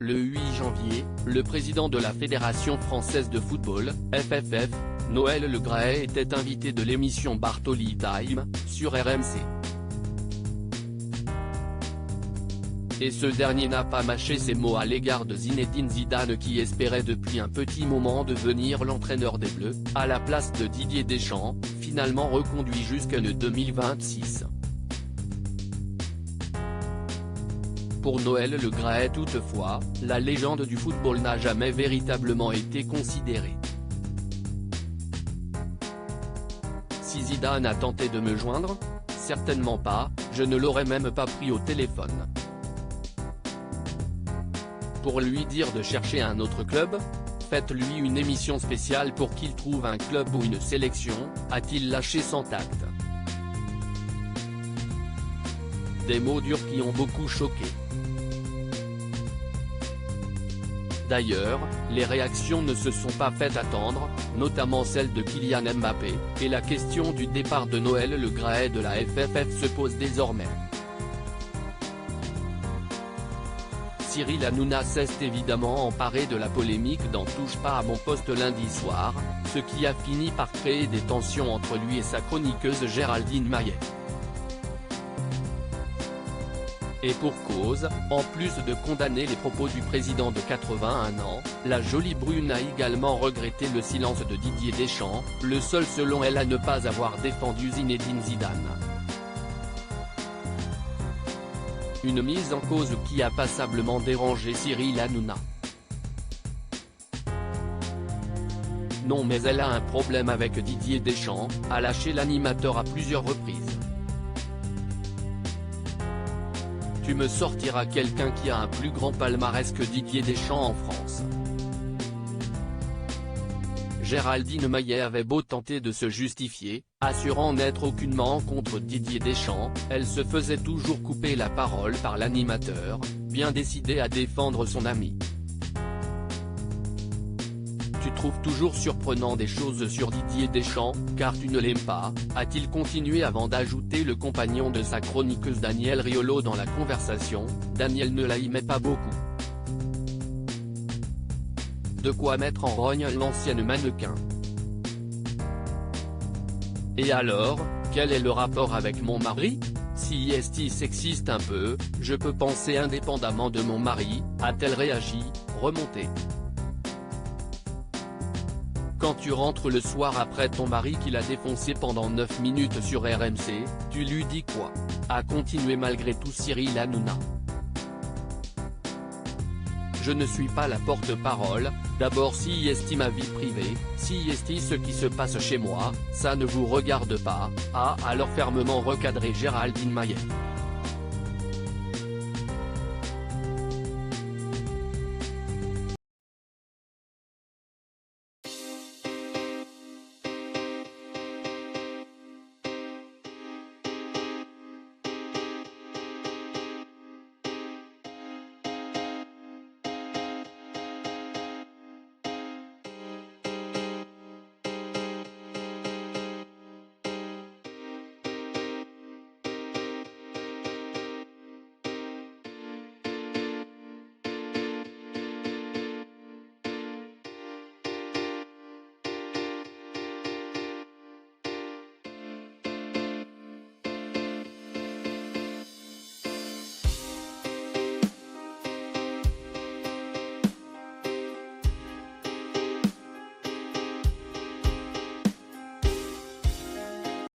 Le 8 janvier, le président de la Fédération française de football, FFF, Noël Le Graët était invité de l'émission Bartoli Time, sur RMC. Et ce dernier n'a pas mâché ses mots à l'égard de Zinedine Zidane qui espérait depuis un petit moment devenir l'entraîneur des Bleus, à la place de Didier Deschamps, finalement reconduit jusqu'en 2026. Pour Noël Le Graët toutefois, la légende du football n'a jamais véritablement été considérée. Si Zidane a tenté de me joindre ? Certainement pas, je ne l'aurais même pas pris au téléphone. Pour lui dire de chercher un autre club ? Faites-lui une émission spéciale pour qu'il trouve un club ou une sélection, a-t-il lâché sans tact. Des mots durs qui ont beaucoup choqué. D'ailleurs, les réactions ne se sont pas fait attendre, notamment celle de Kylian Mbappé, et la question du départ de Noël Le Graët de la FFF se pose désormais. Cyril Hanouna s'est évidemment emparé de la polémique dans Touche pas à mon poste lundi soir, ce qui a fini par créer des tensions entre lui et sa chroniqueuse Géraldine Maillet. Et pour cause, en plus de condamner les propos du président de 81 ans, la jolie brune a également regretté le silence de Didier Deschamps, le seul selon elle à ne pas avoir défendu Zinedine Zidane. Une mise en cause qui a passablement dérangé Cyril Hanouna. Non mais elle a un problème avec Didier Deschamps, a lâché l'animateur à plusieurs reprises. Tu me sortiras quelqu'un qui a un plus grand palmarès que Didier Deschamps en France. Géraldine Maillet avait beau tenter de se justifier, assurant n'être aucunement contre Didier Deschamps, elle se faisait toujours couper la parole par l'animateur, bien décidé à défendre son ami. Tu trouves toujours surprenant des choses sur Didier Deschamps, car tu ne l'aimes pas, a-t-il continué avant d'ajouter le compagnon de sa chroniqueuse Daniel Riolo dans la conversation. Daniel ne l'aimait pas beaucoup. De quoi mettre en rogne l'ancienne mannequin. Et alors, quel est le rapport avec mon mari ? Si est sexiste un peu, je peux penser indépendamment de mon mari, a-t-elle réagi, remontée. Quand tu rentres le soir après ton mari qui l'a défoncé pendant 9 minutes sur RMC, tu lui dis quoi ? A continué malgré tout Cyril Hanouna. Je ne suis pas la porte-parole, d'abord si est ma vie privée, si est ce qui se passe chez moi, ça ne vous regarde pas, a alors fermement recadré Géraldine Maillet.